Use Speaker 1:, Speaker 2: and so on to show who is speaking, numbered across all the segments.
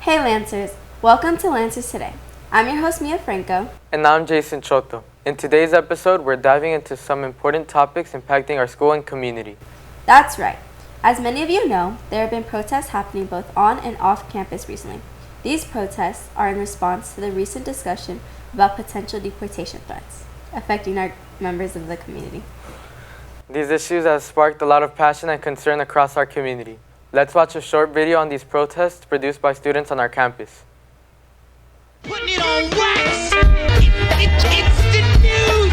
Speaker 1: Hey Lancers, welcome to Lancers Today. I'm your host Mia Franco.
Speaker 2: And I'm Jason Choto. In today's episode, we're diving into some important topics impacting our school and community.
Speaker 1: That's right. As many of you know, there have been protests happening both on and off campus recently. These protests are in response to the recent discussion about potential deportation threats affecting our members of the community.
Speaker 2: These issues have sparked a lot of passion and concern across our community. Let's watch a short video on these protests produced by students on our campus.
Speaker 3: Putting it on wax. It's the news.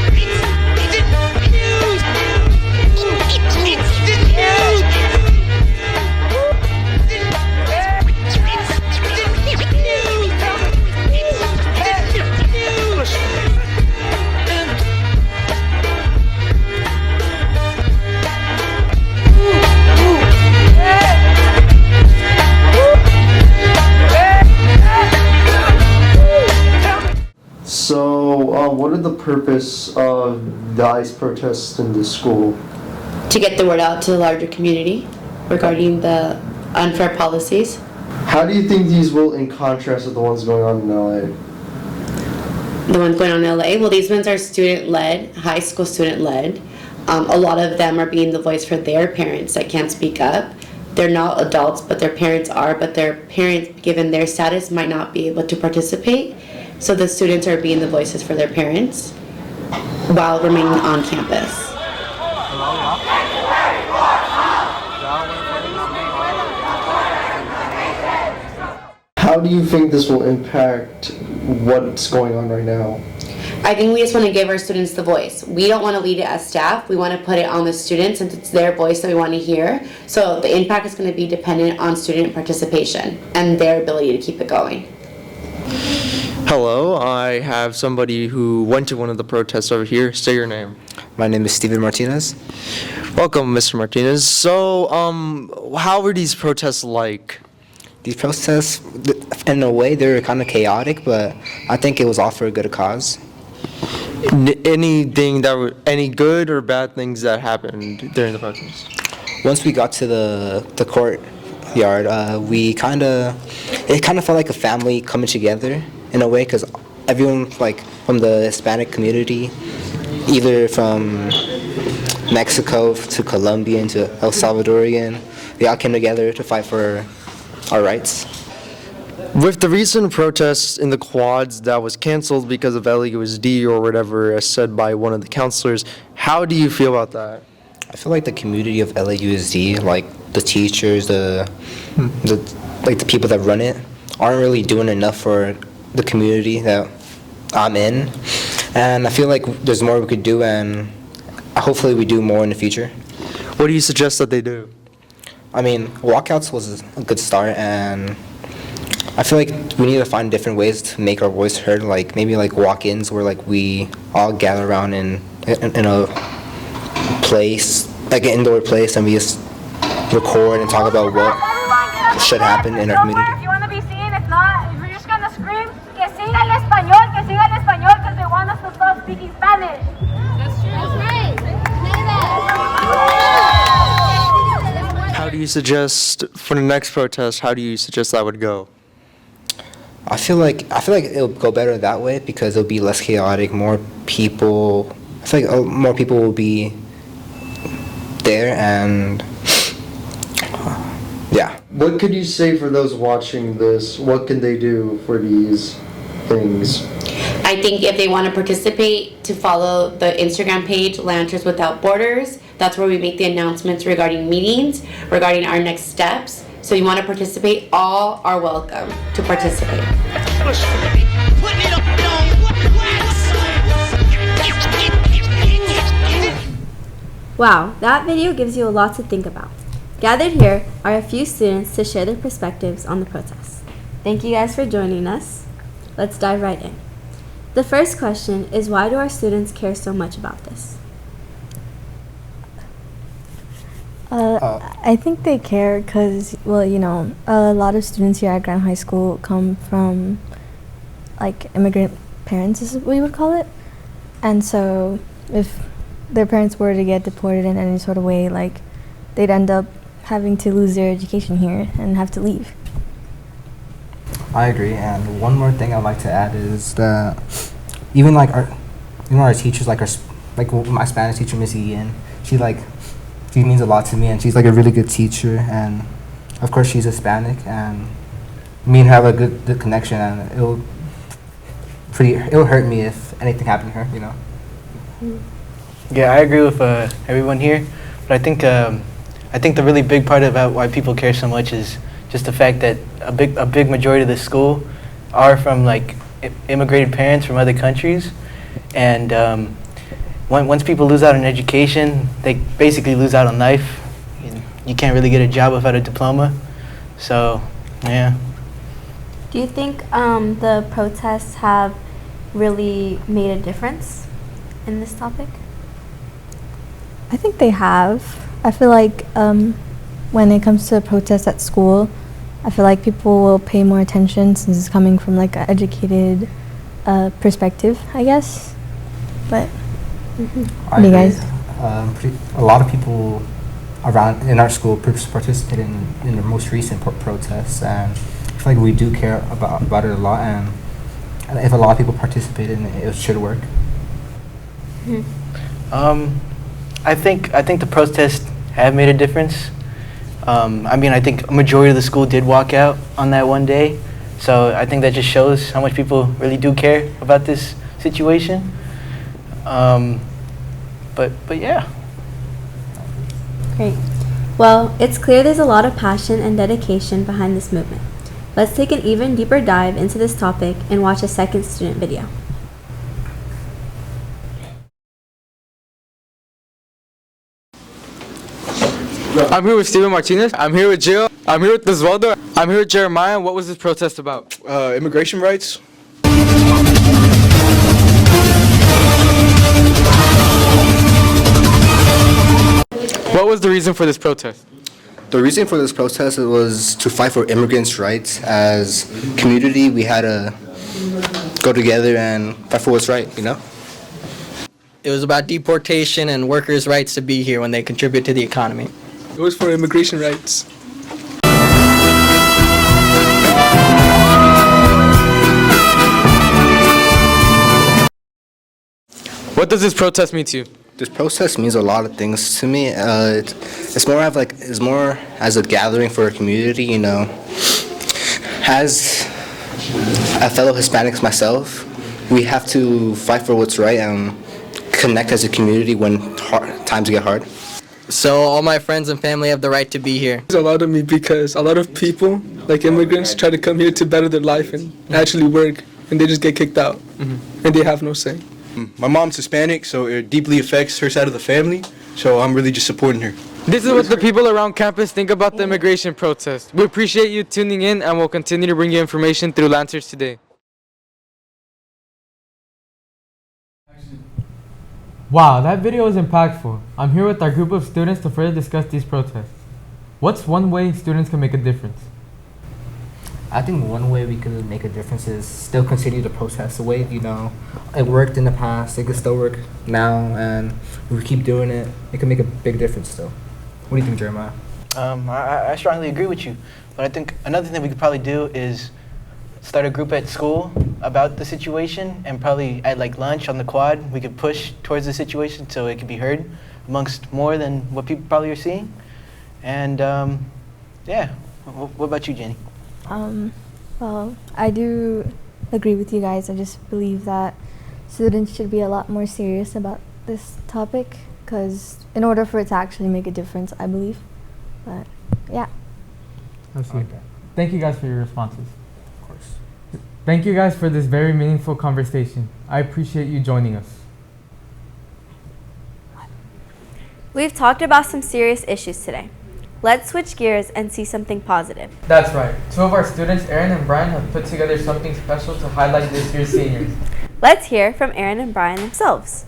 Speaker 3: It's the news. It's the news.
Speaker 4: So, what are the purpose of the ICE protests in the school?
Speaker 5: To get the word out to the larger community regarding the unfair policies.
Speaker 4: How do you think these will in contrast with the ones going on in LA?
Speaker 5: The ones going on in LA, well, these ones are student-led, high school student-led. A lot of them are being the voice for their parents that can't speak up. They're not adults, but their parents are, but their parents, given their status, might not be able to participate. So the students are being the voices for their parents while remaining on campus.
Speaker 4: How do you think this will impact what's going on right now?
Speaker 5: I think we just want to give our students the voice. We don't want to lead it as staff. We want to put it on the students since it's their voice that we want to hear. So the impact is going to be dependent on student participation and their ability to keep it going.
Speaker 6: Hello, I have somebody who went to one of the protests over here. Say your name.
Speaker 7: My name is Steven Martinez.
Speaker 6: Welcome, Mr. Martinez. So, how were these protests like?
Speaker 7: These protests, in a way, they were kind of chaotic, but I think it was all for a good cause.
Speaker 6: Anything that were any good or bad things that happened during the protest?
Speaker 7: Once we got to the courtyard, it kind of felt like a family coming together in a way, because everyone from the Hispanic community, either from Mexico to Colombian to El Salvadorian, they all came together to fight for our rights.
Speaker 6: With the recent protests in the quads that was canceled because of LAUSD or whatever, as said by one of the counselors, how do you feel about that?
Speaker 7: I feel like the community of LAUSD, like the teachers, the people that run it, aren't really doing enough for the community that I'm in, and I feel like there's more we could do, and hopefully we do more in the future.
Speaker 6: What do you suggest that they do?
Speaker 7: I mean, walkouts was a good start, and I feel like we need to find different ways to make our voice heard, like maybe walk-ins where we all gather around in a place, like an indoor place, and we just record and talk about what should happen in our community.
Speaker 8: If you want to be seen, if not, if you're just gonna scream, que siga el español, because they want us to stop speaking Spanish. That's true. That's right. Say that.
Speaker 6: How do you suggest, for the next protest, how do you suggest that would go?
Speaker 7: I feel like it'll go better that way because it'll be less chaotic. More people, I feel like more people will be there, and yeah.
Speaker 4: What could you say for those watching this? What can they do for these things?
Speaker 5: I think if they want to participate, to follow the Instagram page, Lancers Without Borders. That's where we make the announcements regarding meetings, regarding our next steps. So you want to participate, all are welcome to participate.
Speaker 1: Wow, that video gives you a lot to think about. Gathered here are a few students to share their perspectives on the protests. Thank you guys for joining us. Let's dive right in. The first question is, why do our students care so much about this?
Speaker 9: I think they care because, well, a lot of students here at Grand High School come from, immigrant parents is what you would call it. And so if their parents were to get deported in any sort of way, they'd end up having to lose their education here and have to leave.
Speaker 7: I agree. And one more thing I'd like to add is that even like our teachers, like my Spanish teacher, Miss Ian, she means a lot to me, and she's like a really good teacher. And of course, she's Hispanic, and me and her have a good connection, and it'll hurt me if anything happened to her, you know.
Speaker 10: Yeah, I agree with everyone here, but I think the really big part about why people care so much is just the fact that a big majority of the school are from like immigrated parents from other countries, and once people lose out on education, they basically lose out on life. You can't really get a job without a diploma, so yeah.
Speaker 1: Do you think the protests have really made a difference in this topic?
Speaker 9: I think they have. I feel like when it comes to protests at school, I feel like people will pay more attention since it's coming from like an educated perspective, I guess. But what do you guys?
Speaker 7: A lot of people around in our school participated in the most recent protests, and I feel like we do care about it a lot. And if a lot of people participate in it, it should work.
Speaker 10: I think the protests have made a difference. I mean, I think a majority of the school did walk out on that one day, so I think that just shows how much people really do care about this situation. But yeah.
Speaker 1: Great. Well, it's clear there's a lot of passion and dedication behind this movement. Let's take an even deeper dive into this topic and watch a second student video.
Speaker 2: I'm here with Steven Martinez. I'm here with Jill. I'm here with Osvaldo. I'm here with Jeremiah. What was this protest about?
Speaker 11: Immigration rights.
Speaker 2: What was the reason for this protest?
Speaker 7: The reason for this protest was to fight for immigrants' rights. As a community, we had to go together and fight for what's right, you know?
Speaker 12: It was about deportation and workers' rights to be here when they contribute to the economy.
Speaker 11: It was for immigration rights.
Speaker 2: What does this protest mean to you?
Speaker 7: This protest means a lot of things to me. It's more as a gathering for a community, you know. As a fellow Hispanics myself, we have to fight for what's right and connect as a community when times get hard.
Speaker 12: So all my friends and family have the right to be here.
Speaker 11: It's a lot of me because a lot of people, like immigrants, try to come here to better their life and actually work, and they just get kicked out, and they have no say.
Speaker 13: My mom's Hispanic, so it deeply affects her side of the family, so I'm really just supporting her.
Speaker 2: This is what the people around campus think about the immigration protest. We appreciate you tuning in, and we'll continue to bring you information through Lancers Today. Wow, that video is impactful. I'm here with our group of students to further discuss these protests. What's one way students can make a difference?
Speaker 7: I think one way we could make a difference is still continue to protest the way, you know, it worked in the past, it could still work now, and if we keep doing it, it can make a big difference still. What do you think, Jeremiah?
Speaker 10: I strongly agree with you, but I think another thing that we could probably do is start a group at school about the situation, and probably at like lunch on the quad, we could push towards the situation so it could be heard amongst more than what people probably are seeing. And yeah, what about you, Jenny?
Speaker 9: Well, I do agree with you guys. I just believe that students should be a lot more serious about this topic, because in order for it to actually make a difference, I believe. But yeah.
Speaker 2: Absolutely. Thank you guys for your responses. Of course. Thank you guys for this very meaningful conversation. I appreciate you joining us.
Speaker 1: We've talked about some serious issues today. Let's switch gears and see something positive.
Speaker 2: That's right. Two of our students, Aaron and Brian, have put together something special to highlight this year's seniors.
Speaker 1: Let's hear from Aaron and Brian themselves.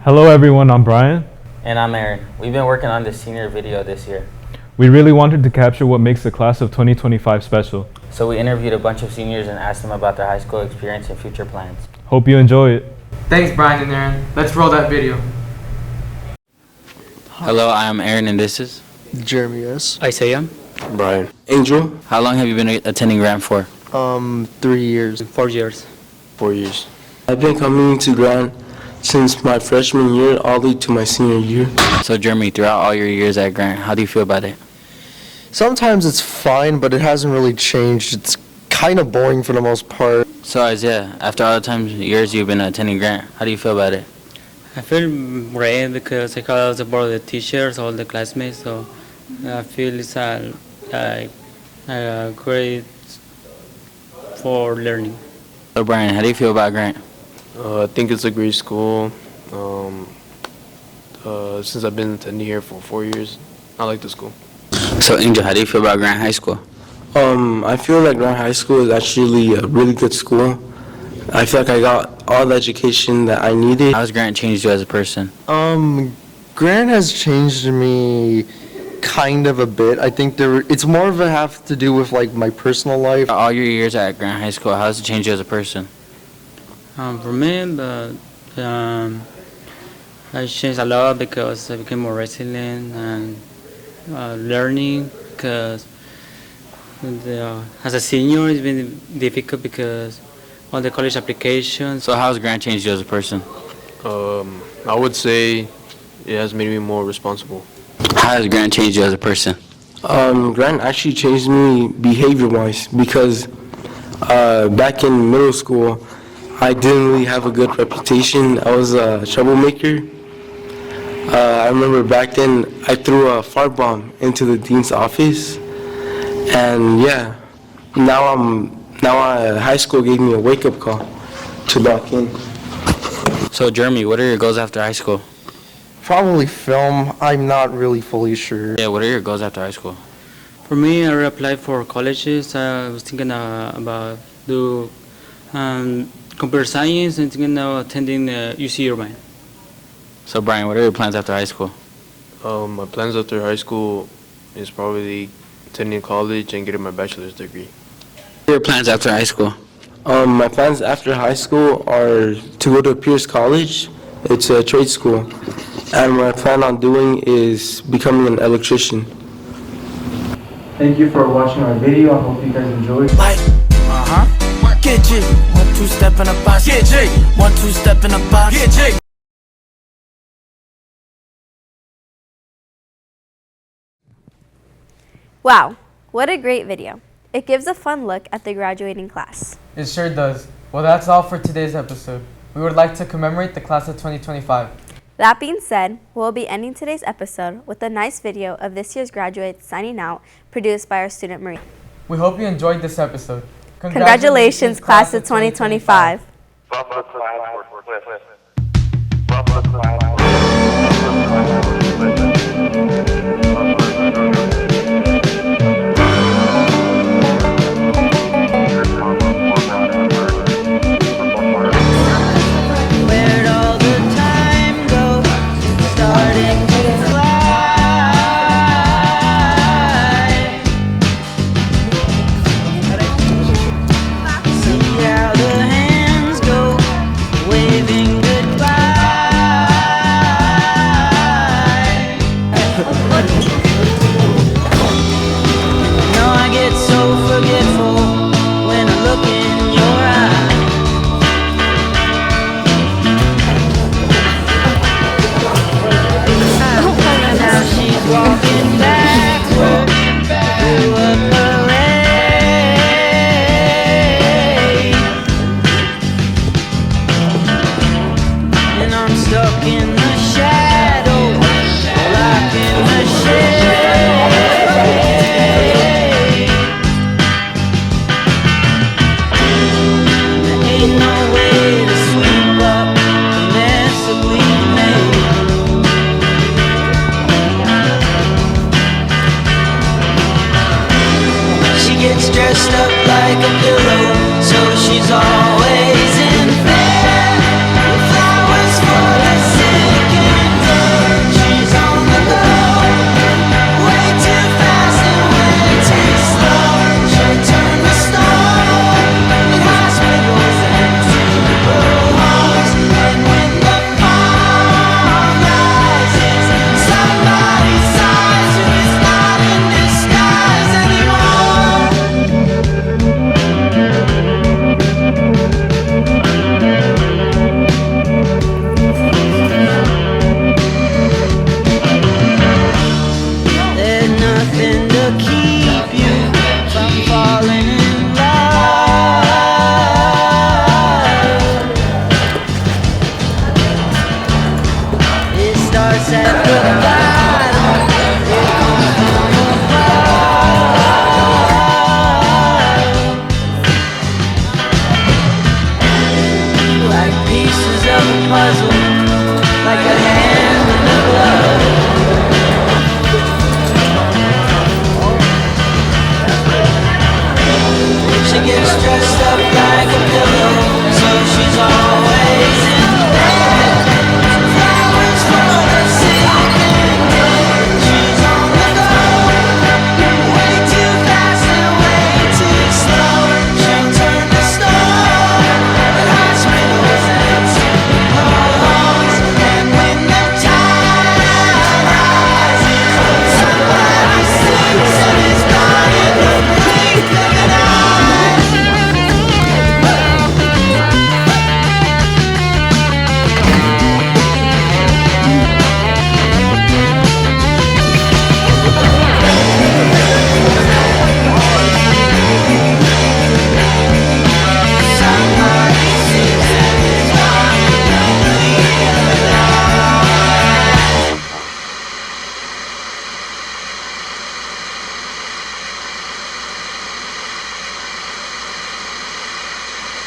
Speaker 14: Hello everyone, I'm Brian.
Speaker 15: And I'm Aaron. We've been working on this senior video this year.
Speaker 14: We really wanted to capture what makes the class of 2025 special.
Speaker 15: So we interviewed a bunch of seniors and asked them about their high school experience and future plans.
Speaker 14: Hope you enjoy it.
Speaker 2: Thanks, Brian and Aaron. Let's roll that video.
Speaker 15: Hello, I am Aaron and this is...
Speaker 6: Jeremy, yes.
Speaker 12: Isaiah.
Speaker 13: Brian. Angel.
Speaker 15: How long have you been attending Grant for?
Speaker 6: 3 years.
Speaker 12: 4 years.
Speaker 13: 4 years. I've been coming to Grant since my freshman year all the way to my senior year.
Speaker 15: So Jeremy, throughout all your years at Grant, how do you feel about it?
Speaker 6: Sometimes it's fine, but it hasn't really changed. It's kind of boring for the most part.
Speaker 15: So Isaiah, after all the years you've been attending Grant, how do you feel about it?
Speaker 16: I feel great because I have support the teachers, all the classmates, so I feel it's great for learning.
Speaker 15: So Brian, how do you feel about Grant?
Speaker 13: I think it's a great school. Since I've been attending here for 4 years, I like the school.
Speaker 15: So Angel, how do you feel about Grant High School?
Speaker 13: I feel like Grant High School is actually a really good school. I feel like I got all the education that I needed.
Speaker 15: How has Grant changed you as a person?
Speaker 6: Grant has changed me kind of a bit. I think it's more of a have to do with like my personal life.
Speaker 15: All your years at Grant High School, how has it changed you as a person?
Speaker 16: For me, I changed a lot because I became more resilient and learning because as a senior it's been difficult because all the college applications.
Speaker 15: So how has Grant changed you as a person?
Speaker 13: I would say it has made me more responsible.
Speaker 15: How has Grant changed you as a person?
Speaker 13: Grant actually changed me behavior-wise because back in middle school, I didn't really have a good reputation. I was a troublemaker. I remember back then I threw a fart bomb into the dean's office, and yeah, now high school gave me a wake-up call to back in.
Speaker 15: So Jeremy, what are your goals after high school?
Speaker 6: Probably film. I'm not really fully sure.
Speaker 15: Yeah, what are your goals after high school?
Speaker 16: For me, I applied for colleges. I was thinking about do computer science and thinking of attending UC Irvine.
Speaker 15: So Brian, what are your plans after high school?
Speaker 13: My plans after high school is probably attending college and getting my bachelor's degree.
Speaker 15: What are your plans after high school?
Speaker 13: My plans after high school are to go to Pierce College. It's a trade school. And what I plan on doing is becoming an electrician.
Speaker 6: Thank you for watching our video. I hope you guys enjoyed.
Speaker 3: Get G. 1-2 step in the box. Get G. 1-2 step in the box. Get G.
Speaker 1: Wow, what a great video. It gives a fun look at the graduating class.
Speaker 2: It sure does. Well, that's all for today's episode. We would like to commemorate the class of 2025.
Speaker 1: That being said, we'll be ending today's episode with a nice video of this year's graduates signing out, produced by our student Marie.
Speaker 2: We hope you enjoyed this episode.
Speaker 1: Congratulations, class of 2025.
Speaker 3: Where'd all the time go? Starting to fly. See how the hands go, waving goodbye. Now I get so forgetful when I look in your eyes. Now she's walking backward through a parade, and I'm stuck in the shadows, locked in the shade. There ain't no way to sweep up the mess that we made. She gets dressed up like a pillow, so she's all